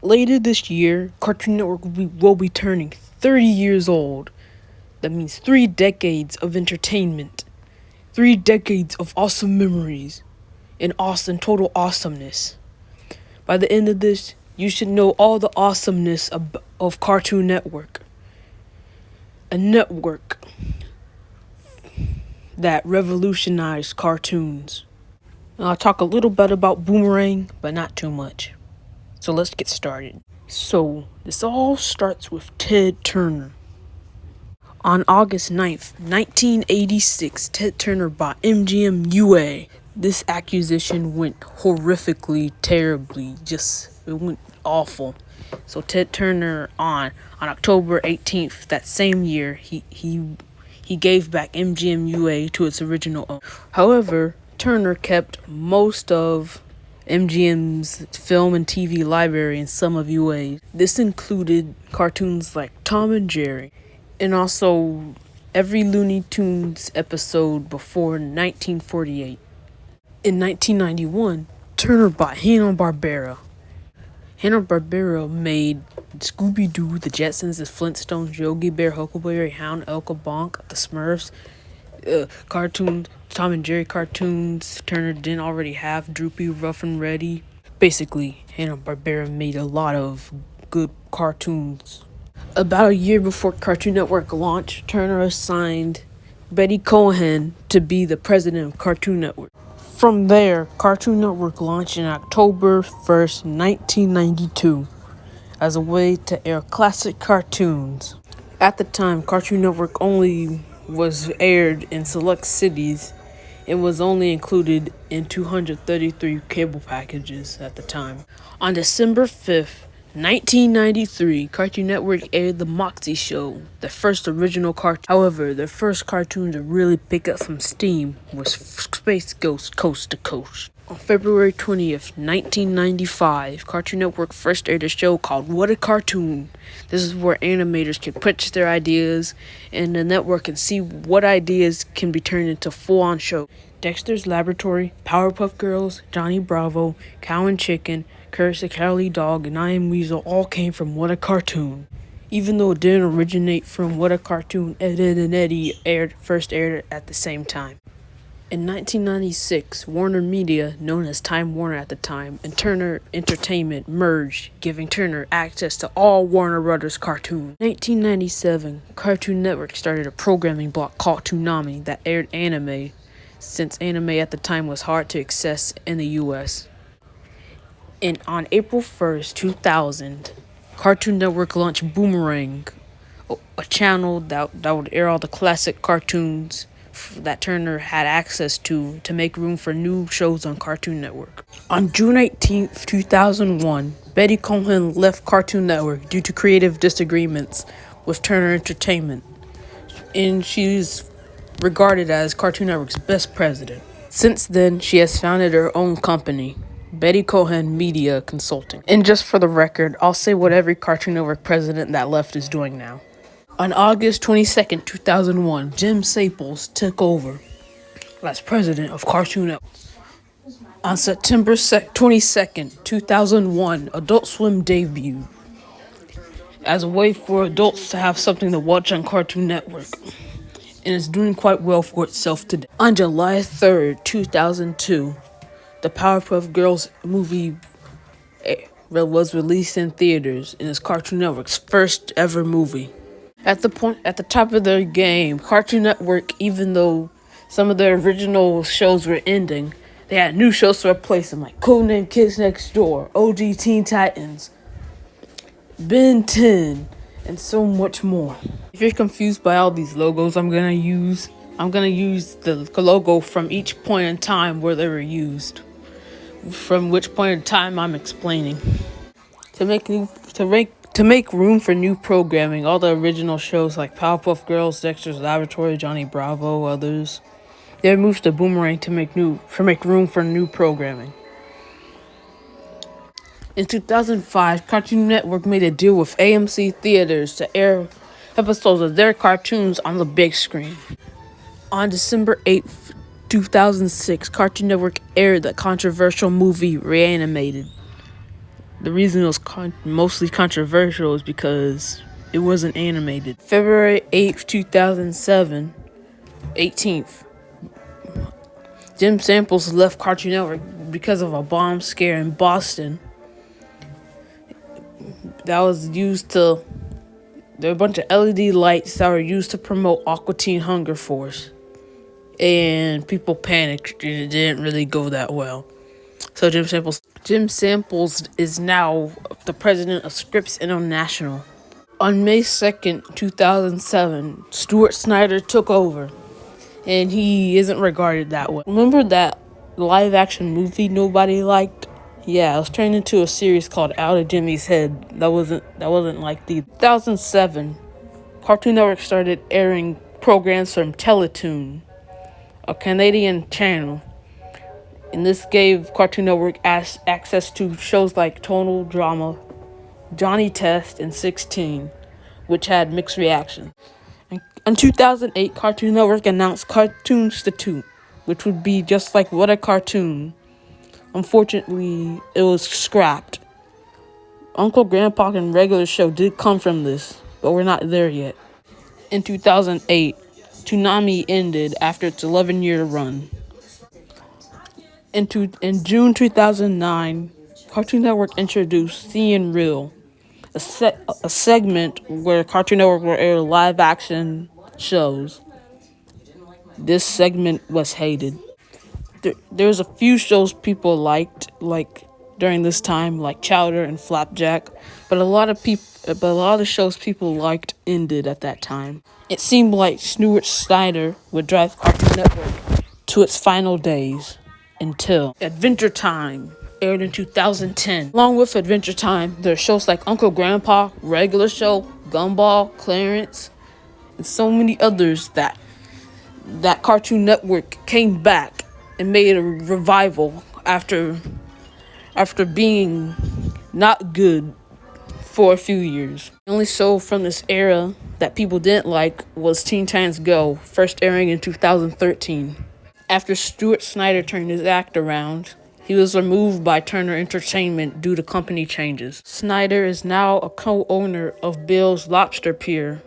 Later this year, Cartoon Network will be turning 30 years old. That means 3 decades of entertainment, 3 decades of awesome memories, and awesome total awesomeness. By the end of this, you should know all the awesomeness of Cartoon Network. A network that revolutionized cartoons. And I'll talk a little bit about Boomerang, but not too much. So let's get started. So, this all starts with Ted Turner. On August 9th, 1986, Ted Turner bought MGM UA. This acquisition went horrifically, terribly, it went awful. So Ted Turner on October 18th that same year, he gave back MGM UA to its original owner. However, Turner kept most of MGM's film and TV library and some of UA's. This included cartoons like Tom and Jerry, and also every Looney Tunes episode before 1948. In 1991, Turner bought Hanna-Barbera. Hanna-Barbera made Scooby-Doo, The Jetsons, The Flintstones, Yogi Bear, Huckleberry Hound, Elka Bonk, The Smurfs, cartoons, Tom and Jerry cartoons Turner didn't already have, Droopy, Rough and Ready. Basically, Hanna-Barbera made a lot of good cartoons. About a year before Cartoon Network launched, Turner assigned Betty Cohen to be the president of Cartoon Network. From there, Cartoon Network launched on October 1st, 1992, as a way to air classic cartoons. At the time, Cartoon Network only was aired in select cities and was only included in 233 cable packages at the time. On December 5th, 1993, Cartoon Network aired The Moxie Show, the first original cartoon. However, their first cartoon to really pick up some steam was Space Ghost Coast to Coast. On February 20th, 1995, Cartoon Network first aired a show called What a Cartoon. This is where animators can pitch their ideas, and the network can see what ideas can be turned into full-on shows. Dexter's Laboratory, Powerpuff Girls, Johnny Bravo, Cow and Chicken, Courage the Cowardly Dog, and I Am Weasel all came from What a Cartoon. Even though it didn't originate from What a Cartoon, Ed, Edd and Eddy first aired at the same time. In 1996, Warner Media, known as Time Warner at the time, and Turner Entertainment merged, giving Turner access to all Warner Brothers cartoons. In 1997, Cartoon Network started a programming block called Toonami that aired anime, since anime at the time was hard to access in the US. And on April 1st, 2000, Cartoon Network launched Boomerang, a channel that would air all the classic cartoons that Turner had access to make room for new shows on Cartoon Network. On June 18th, 2001, Betty Cohen left Cartoon Network due to creative disagreements with Turner Entertainment, and she's regarded as Cartoon Network's best president. Since then, she has founded her own company, Betty Cohen Media Consulting. And just for the record, I'll say what every Cartoon Network president that left is doing now. On August 22nd, 2001, Jim Staples took over as president of Cartoon Network. On September 22nd, 2001, Adult Swim debuted as a way for adults to have something to watch on Cartoon Network, and it's doing quite well for itself today. On July 3rd, 2002, the Powerpuff Girls movie was released in theaters and is Cartoon Network's first ever movie. At the top of their game, Cartoon Network, even though some of their original shows were ending, they had new shows to replace them, like Codename Kids Next Door, OG Teen Titans, Ben 10, and so much more. If you're confused by all these logos I'm gonna use the logo from each point in time where they were used, from which point in time I'm explaining. To make room for new programming, all the original shows like Powerpuff Girls, Dexter's Laboratory, Johnny Bravo, others, they moved to Boomerang to make room for new programming. In 2005, Cartoon Network made a deal with AMC Theaters to air episodes of their cartoons on the big screen. On December 8th, 2006, Cartoon Network aired the controversial movie Reanimated. The reason it was mostly controversial is because it wasn't animated. February 8th, 2007, 18th, Jim Samples left Cartoon Network because of a bomb scare in Boston. That was used to... There were a bunch of LED lights that were used to promote Aqua Teen Hunger Force. And people panicked, and it didn't really go that well. So Jim Samples is now the president of Scripps International. On May 2nd, 2007, Stuart Snyder took over, and he isn't regarded that well. Remember that live-action movie nobody liked? Yeah, it was turned into a series called Out of Jimmy's Head. That wasn't like the 2007. Cartoon Network started airing programs from Teletoon, a Canadian channel. And this gave Cartoon Network access to shows like Tonal Drama, Johnny Test, and 16, which had mixed reaction. In 2008, Cartoon Network announced Cartoon Institute, which would be just like What a Cartoon. Unfortunately, it was scrapped. Uncle Grandpa and Regular Show did come from this, but we're not there yet. In 2008, Toonami ended after its 11-year run. In June 2009, Cartoon Network introduced Seeing Real, a segment where Cartoon Network will air live-action shows. This segment was hated. There's a few shows people liked, like during this time, like Chowder and Flapjack, but a lot of the shows people liked ended at that time. It seemed like Stuart Snyder would drive Cartoon Network to its final days until Adventure Time aired in 2010. Along with Adventure Time, there are shows like Uncle Grandpa, Regular Show, Gumball, Clarence, and so many others that Cartoon Network came back and made a revival after being not good for a few years. The only show from this era that people didn't like was Teen Titans Go, first airing in 2013. After Stuart Snyder turned his act around, he was removed by Turner Entertainment due to company changes. Snyder is now a co-owner of Bill's Lobster Pier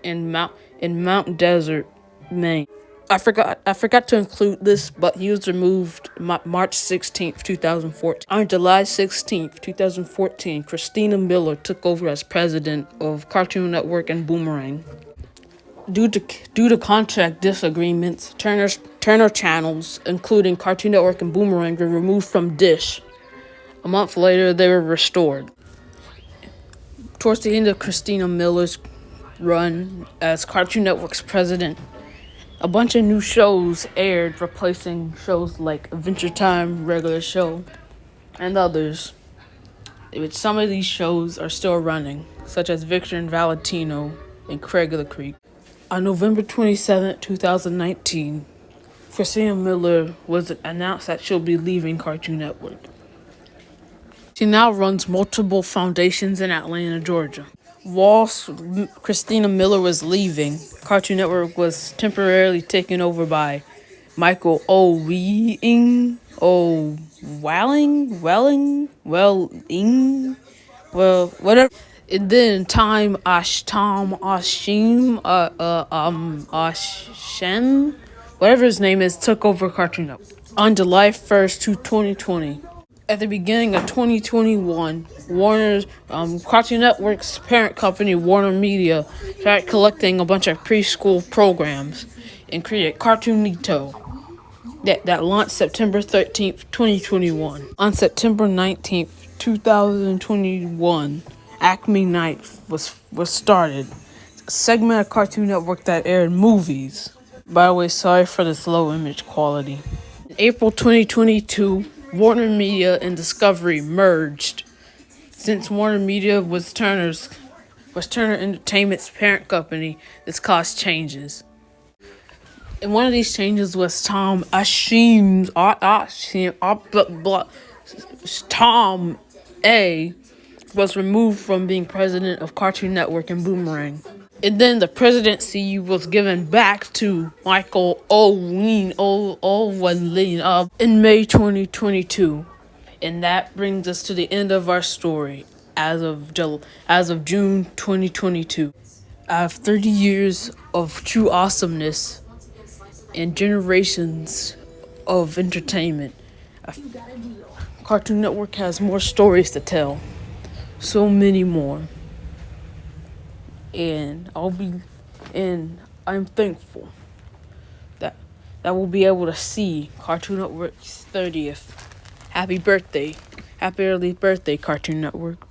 in Mount Desert, Maine. I forgot to include this, but he was removed March 16th, 2014. On July 16th, 2014, Christina Miller took over as president of Cartoon Network and Boomerang. Due to contract disagreements, Turner channels, including Cartoon Network and Boomerang, were removed from Dish. A month later, they were restored. Towards the end of Christina Miller's run as Cartoon Network's president, a bunch of new shows aired, replacing shows like Adventure Time, Regular Show, and others. But some of these shows are still running, such as Victor and Valentino and Craig of the Creek. On November 27, 2019, Christina Miller was announced that she'll be leaving Cartoon Network. She now runs multiple foundations in Atlanta, Georgia. Whilst Christina Miller was leaving, Cartoon Network was temporarily taken over by Michael Welling, whatever. And then Tom Ashim, whatever his name is, took over Cartoon Network on July 1st, 2020. At the beginning of 2021, Cartoon Network's parent company, Warner Media, started collecting a bunch of preschool programs and created Cartoonito that launched September 13th, 2021. On September 19th, 2021, Acme Night was started, a segment of Cartoon Network that aired movies. By the way, sorry for this low image quality. In April 2022, Warner Media and Discovery merged. Since Warner Media was Turner Entertainment's parent company, this caused changes. And one of these changes was Tom A was removed from being president of Cartoon Network and Boomerang. And then the presidency was given back to Michael Owen in May 2022. And that brings us to the end of our story as of June 2022. I have 30 years of true awesomeness and generations of entertainment. Cartoon Network has more stories to tell, so many more. And I'm thankful that we'll be able to see Cartoon Network's 30th. Happy birthday. Happy early birthday, Cartoon Network.